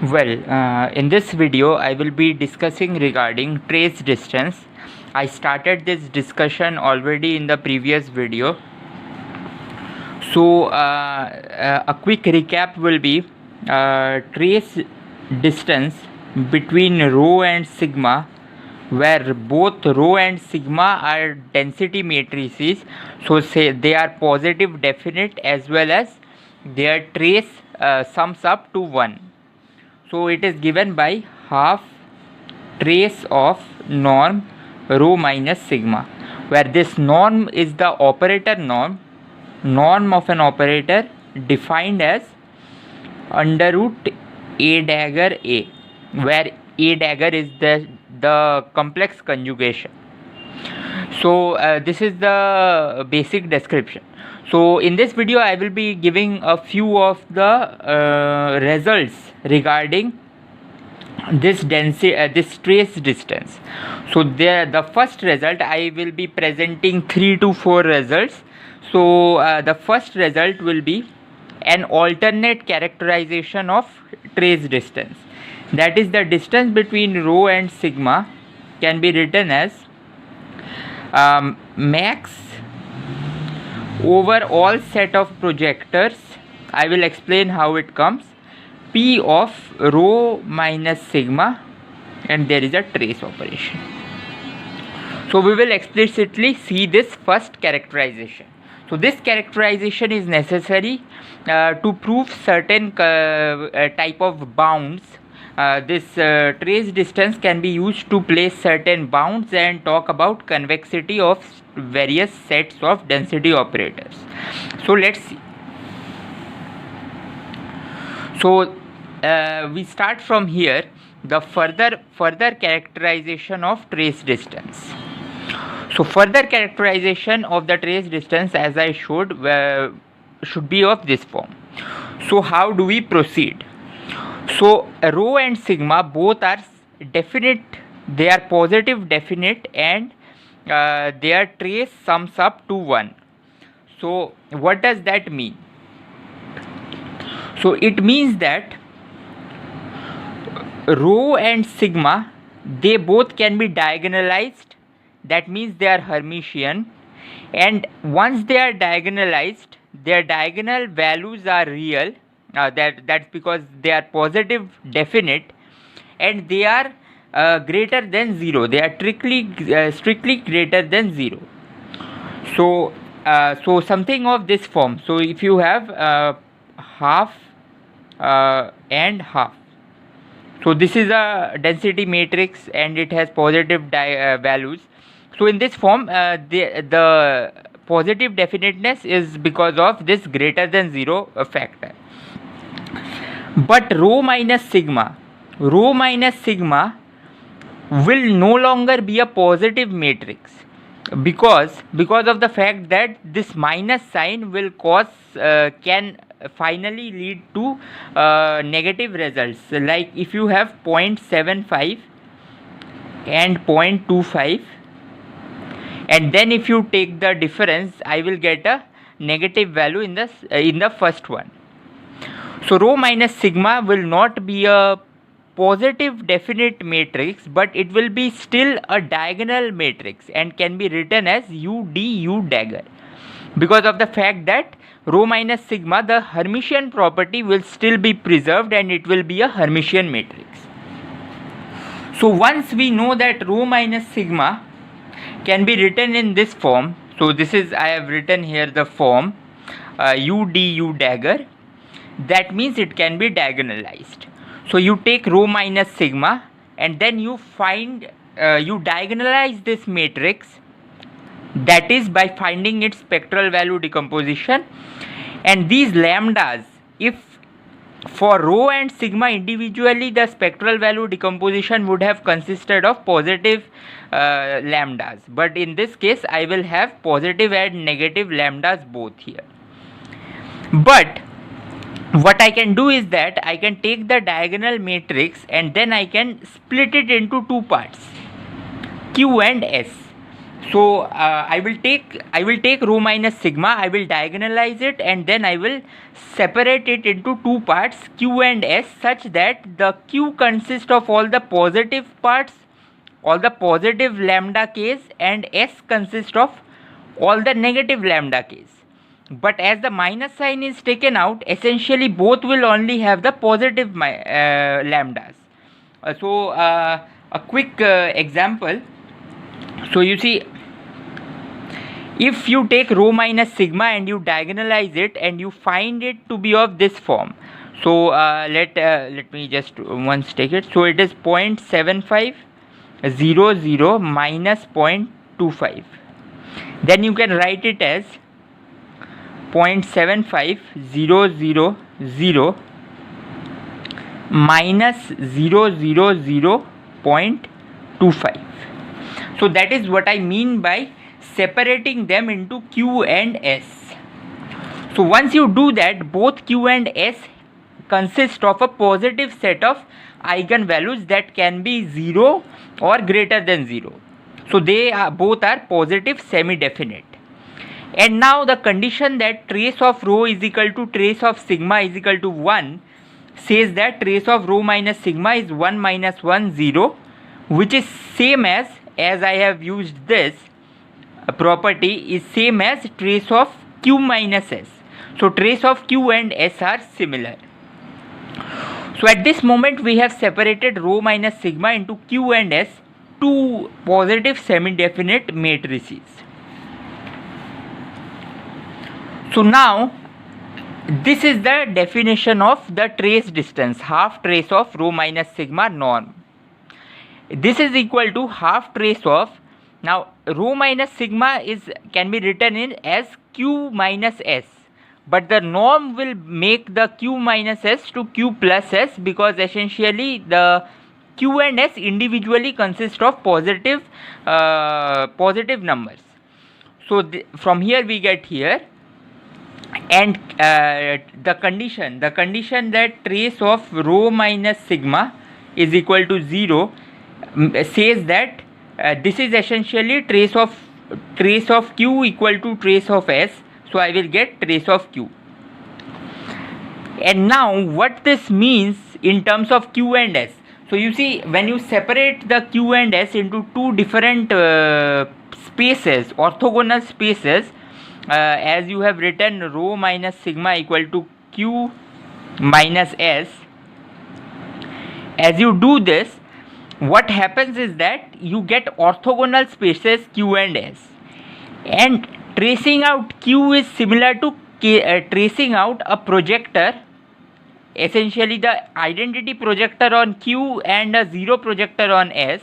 In this video, I will be discussing regarding trace distance. I started this discussion already in the previous video. A quick recap will be trace distance between rho and sigma, where both rho and sigma are density matrices. So, say they are positive definite as well as their trace sums up to 1. So it is given by half trace of norm rho minus sigma, where this norm is the operator norm of an operator defined as under root a dagger a, where a dagger is the complex conjugation. So this is the basic description. So in this video I will be giving a few of the results regarding this density, this trace distance. So the first result, I will be presenting 3 to 4 results. So the first result will be an alternate characterization of trace distance, that is the distance between rho and sigma can be written as max over all set of projectors. I will explain how it comes. P of rho minus sigma, and there is a trace operation. So we will explicitly see this first characterization. So this characterization is necessary to prove certain type of bounds. This trace distance can be used to place certain bounds and talk about convexity of various sets of density operators. So let's see. So we start from here, the further characterization of trace distance. So further characterization of the trace distance, as I showed, should be of this form. So how do we proceed? So rho and sigma both are definite, they are positive definite, and their trace sums up to 1. So what does that mean? So it means that rho and sigma, they both can be diagonalized, that means they are Hermitian, and once they are diagonalized, their diagonal values are real. That's because they are positive definite, and they are greater than 0. They are strictly greater than 0. So something of this form. So if you have half and half, so this is a density matrix and it has positive values. So in this form, the positive definiteness is because of this greater than 0 factor. But rho minus sigma will no longer be a positive matrix, because of the fact that this minus sign will can finally lead to negative results. Like if you have 0.75 and 0.25, and then if you take the difference, I will get a negative value in the first one. So rho minus sigma will not be a positive definite matrix, but it will be still a diagonal matrix and can be written as U dagger, because of the fact that rho minus sigma, the Hermitian property will still be preserved and it will be a Hermitian matrix. So once we know that rho minus sigma can be written in this form, so this is, I have written here the form U dagger, that means it can be diagonalized. So you take rho minus sigma and then you find you diagonalize this matrix, that is by finding its spectral value decomposition. And these lambdas, if for rho and sigma individually, the spectral value decomposition would have consisted of positive lambdas, but in this case I will have positive and negative lambdas both here. But what I can do is that I can take the diagonal matrix and then I can split it into two parts, Q and S. So I will take rho minus sigma, I will diagonalize it, and then I will separate it into two parts, q and s, such that the q consists of all the positive parts, all the positive lambda k's, and s consists of all the negative lambda k's. But as the minus sign is taken out, essentially both will only have the positive lambdas. A quick example. So you see, if you take rho minus sigma and you diagonalize it and you find it to be of this form, so let me just once take it. So it is 0.7500 minus 0.25. Then you can write it as 0.75000 minus 0.25. So that is what I mean by separating them into q and s. So once you do that, both q and s consist of a positive set of eigenvalues that can be 0 or greater than 0. So they are both are positive semi-definite. And now the condition that trace of rho is equal to trace of sigma is equal to 1 says that trace of rho minus sigma is 1 minus 1 0, which is same as I have used this property, is same as trace of q minus s. So trace of q and s are similar. So at this moment we have separated rho minus sigma into q and s, two positive semi-definite matrices. So now this is the definition of the trace distance, half trace of rho minus sigma norm. This is equal to half trace of, now rho minus sigma can be written in as q minus s, but the norm will make the q minus s to q plus s, because essentially the q and s individually consist of positive numbers. So from here we get here, and the condition that trace of rho minus sigma is equal to 0 says that this is essentially trace of q equal to trace of s. So I will get trace of q. And now what this means in terms of q and s. So you see, when you separate the q and s into two different spaces, orthogonal spaces, as you have written rho minus sigma equal to q minus s, as you do this, what happens is that you get orthogonal spaces q and s, and tracing out q is similar to tracing out a projector, essentially the identity projector on q and a zero projector on s,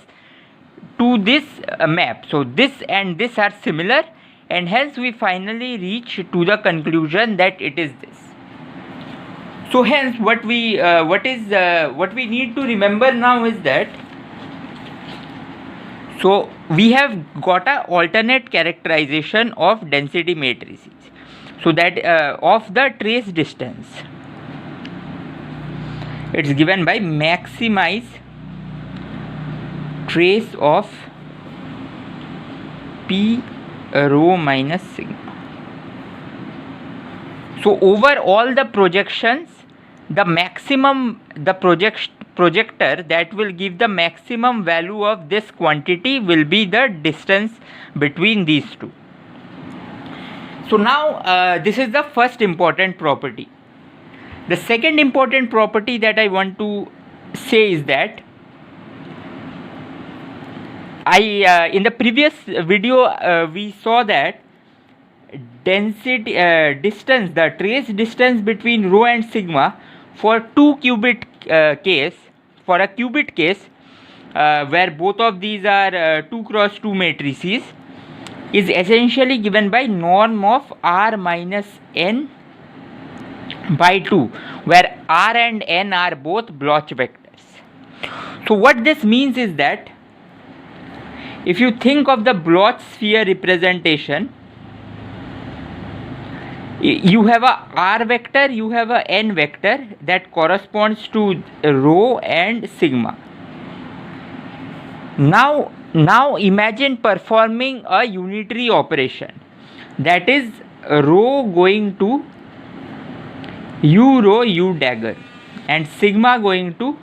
to this map. So this and this are similar, and hence we finally reach to the conclusion that it is this. So hence what we need to remember now is that, so we have got a alternate characterization of density matrices. So that of the trace distance, it's given by maximize trace of p rho minus sigma. So over all the projections, the projector that will give the maximum value of this quantity will be the distance between these two. So now this is the first important property. The second important property that I want to say is that in the previous video we saw that density distance, the trace distance between rho and sigma for a qubit case, where both of these are 2 cross 2 matrices, is essentially given by norm of r minus n by 2, where r and n are both Bloch vectors. So what this means is that if you think of the Bloch sphere representation, you have a r vector, you have a n vector that corresponds to rho and sigma. Now Now imagine performing a unitary operation, that is rho going to u rho u dagger and sigma going to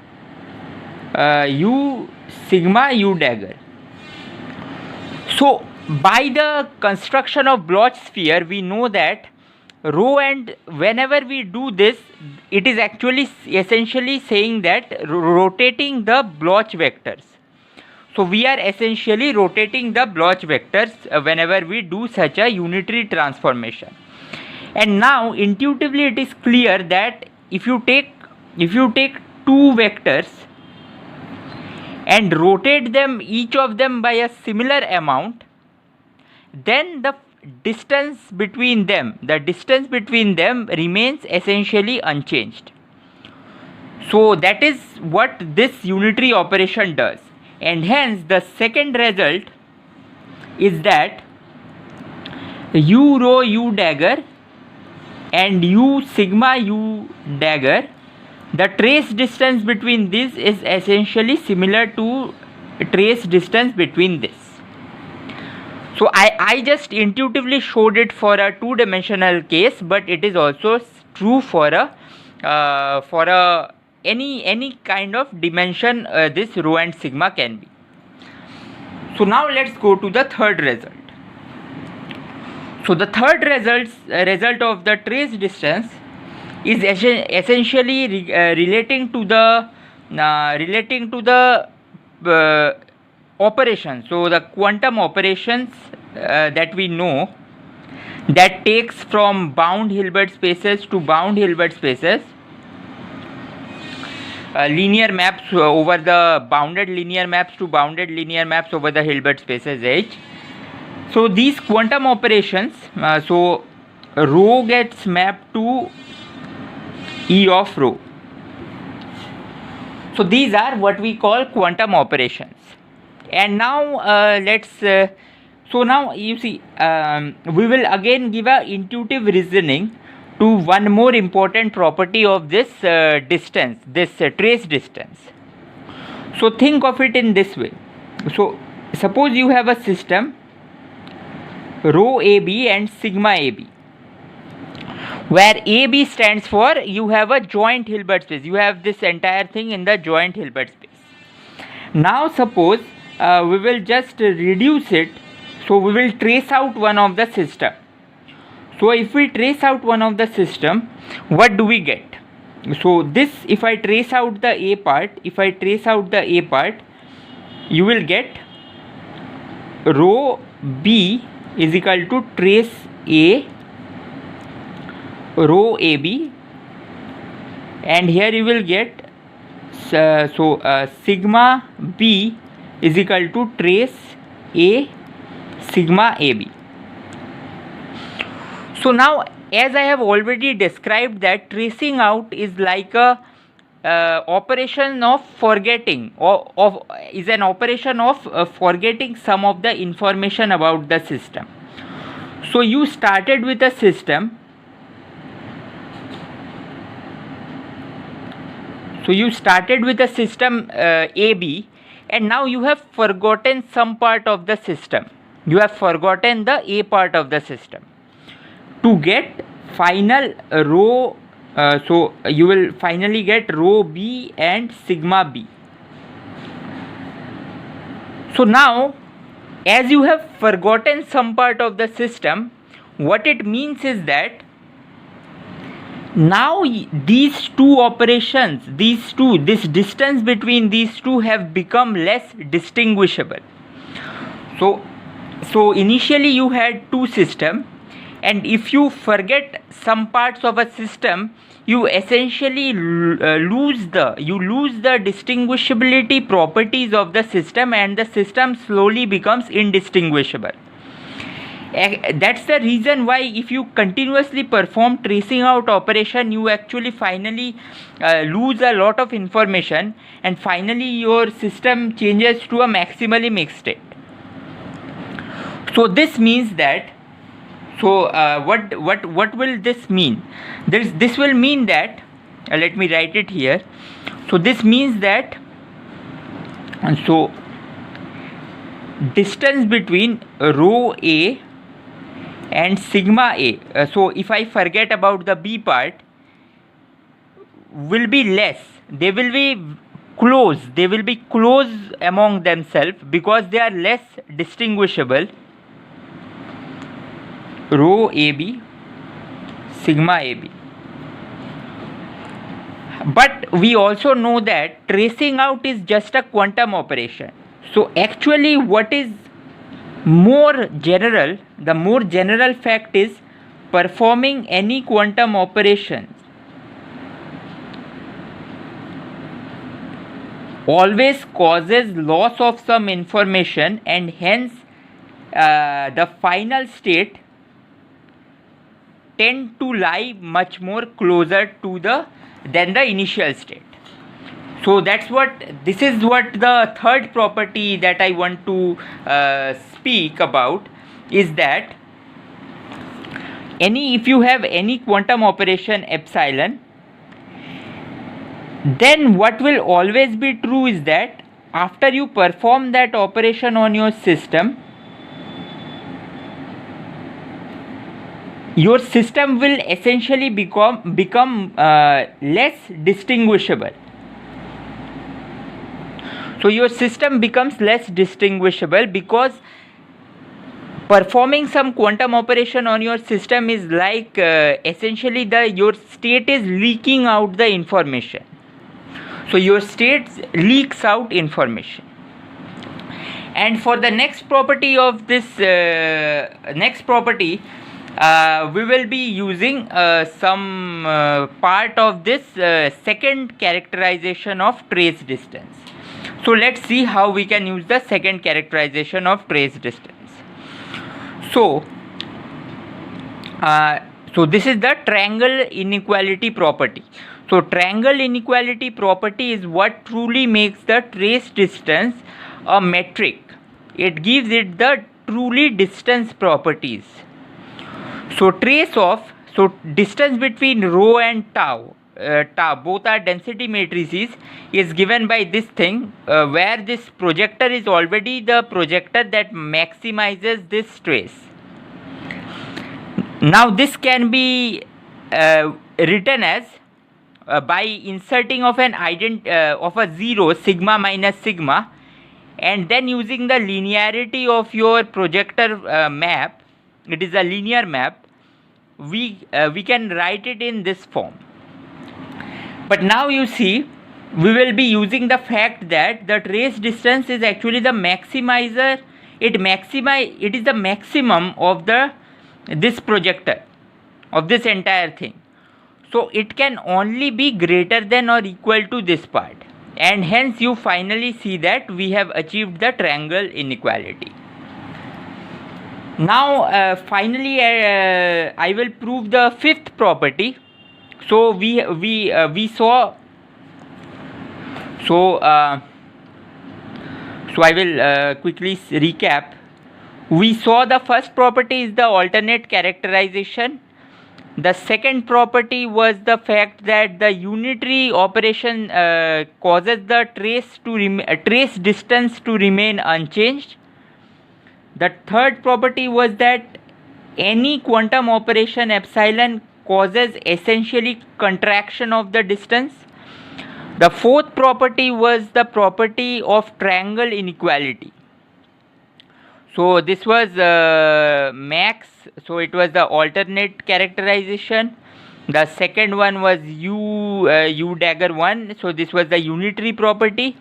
u sigma u dagger. So by the construction of Bloch sphere, we know that rho, and whenever we do this, it is actually essentially saying that rotating the Bloch vectors. So we are essentially rotating the Bloch vectors whenever we do such a unitary transformation. And now intuitively it is clear that if you take two vectors and rotate them, each of them by a similar amount, then the distance between them remains essentially unchanged. So that is what this unitary operation does, and hence the second result is that u rho u dagger and u sigma u dagger, the trace distance between this is essentially similar to trace distance between this. So I just intuitively showed it for a two-dimensional case, but it is also true for any kind of dimension this rho and sigma can be. So now let's go to the third result. So the third result of the trace distance is essentially relating to the operation. So the quantum operations that we know, that takes from bound Hilbert spaces to bound Hilbert spaces, linear maps over the bounded linear maps to bounded linear maps over the Hilbert spaces H. So these quantum operations, so rho gets mapped to E of rho. So these are what we call quantum operations. And now so now you see, we will again give a intuitive reasoning to one more important property of this distance, this trace distance. So think of it in this way. So suppose you have a system rho AB and sigma AB, where AB stands for, you have a joint Hilbert space, you have this entire thing in the joint Hilbert space. Now suppose we will just reduce it, so we will trace out one of the system. So if we trace out one of the system, what do we get? So this, if I trace out the A part, you will get rho B is equal to trace A rho AB, and here you will get sigma B is equal to trace A sigma AB. So now, as I have already described, that tracing out is like a operation of forgetting, or is an operation of forgetting some of the information about the system. So you started with a system. So you started with a system AB, and now you have forgotten some part of the system. You have forgotten the A part of the system. To get final rho, so you will finally get rho B and sigma B. So now, as you have forgotten some part of the system, what it means is that now these two operations, this distance between these two have become less distinguishable. So initially you had two systems, and if you forget some parts of a system, you essentially lose the distinguishability properties of the system, and the system slowly becomes indistinguishable. That's the reason why if you continuously perform tracing out operation, you actually finally lose a lot of information, and finally your system changes to a maximally mixed state. So this means that, so what will this mean? This will mean that, let me write it here. So this means that, so distance between rho A and sigma A. So if I forget about the B part, will be less. They will be close. They will be close among themselves because they are less distinguishable. Rho AB, sigma AB. But we also know that tracing out is just a quantum operation. So actually what is more general, the more general fact is performing any quantum operations always causes loss of some information, and hence the final state tend to lie much more closer to the than the initial state. So that's what, this is what the third property that I want to speak about, is that if you have any quantum operation epsilon, then what will always be true is that after you perform that operation on your system will essentially become less distinguishable. So your system becomes less distinguishable because performing some quantum operation on your system is like essentially your state is leaking out the information. So your state leaks out information. And for the next property of this we will be using some part of this second characterization of trace distance. So let's see how we can use the second characterization of trace distance. So this is the triangle inequality property. So triangle inequality property is what truly makes the trace distance a metric. It gives it the truly distance properties. So distance between rho and tau, both are density matrices, is given by this thing where this projector is already the projector that maximizes this trace. Now this can be written as by inserting of an of a zero, sigma minus sigma, and then using the linearity of your projector map. It is a linear map. We can write it in this form. But now you see, we will be using the fact that the trace distance is actually the maximizer. It is the maximum of this projector, of this entire thing. So it can only be greater than or equal to this part, and hence you finally see that we have achieved the triangle inequality. Now finally I will prove the fifth property. So we saw, so I will quickly recap. We saw the first property is the alternate characterization. The second property was the fact that the unitary operation causes the trace distance to remain unchanged. The third property was that any quantum operation epsilon causes essentially contraction of the distance. The fourth property was the property of triangle inequality. So this was max, so it was the alternate characterization. The second one was U dagger 1, so this was the unitary property.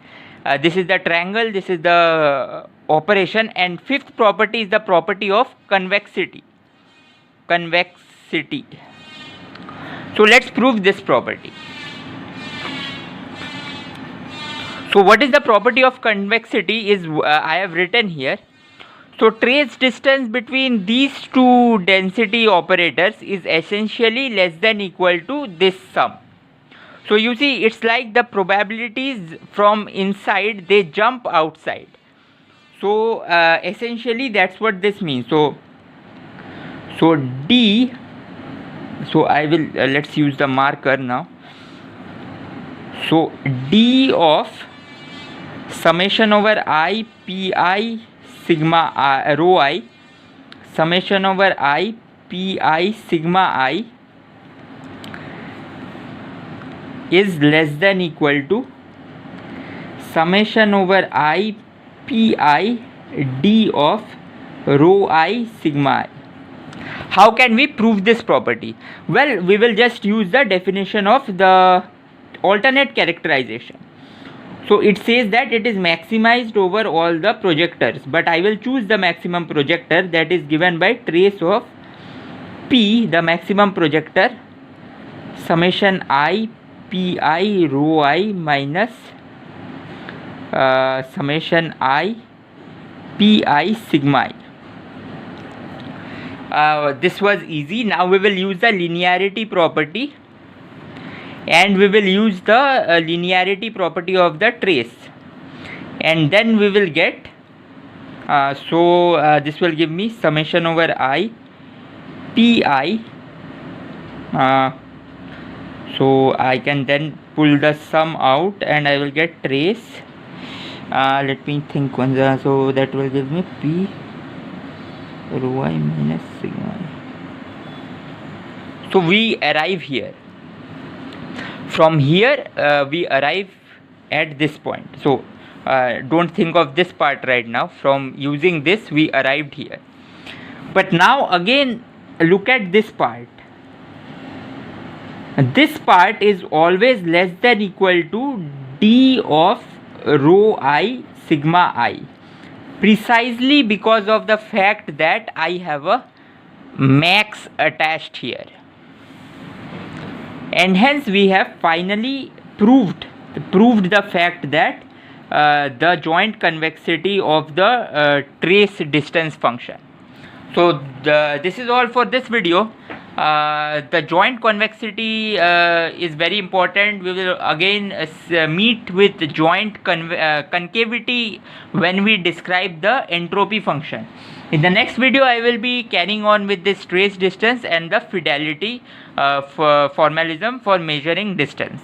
This is the triangle, this is the operation, and fifth property is the property of convexity. So let's prove this property. So what is the property of convexity is I have written here. So trace distance between these two density operators is essentially less than equal to this sum. So you see, it's like the probabilities from inside, they jump outside. So essentially that's what this means. So D, so I will let's use the marker now. So D of summation over I pi sigma I, rho I, summation over I pi sigma I is less than equal to summation over I pi d of rho I sigma I. How can we prove this property? Well, we will just use the definition of the alternate characterization. So it says that it is maximized over all the projectors, but I will choose the maximum projector, that is given by trace of P, the maximum projector, summation I pi rho I minus summation I pi sigma I. This was easy. Now we will use the linearity property, and we will use the linearity property of the trace, and then we will get this will give me summation over I pi. So I can then pull the sum out and I will get trace. Let me think once. So that will give me p rho I minus sigma I. So we arrive here. From here we arrive at this point. So don't think of this part right now. From using this we arrived here. But now again look at this part. This part is always less than equal to d of rho I sigma I, precisely because of the fact that I have a max attached here, and hence we have finally proved the fact that the joint convexity of the trace distance function. So this is all for this video. The joint convexity is very important. We will again meet with joint concavity when we describe the entropy function. In the next video I will be carrying on with this trace distance and the fidelity formalism for measuring distance.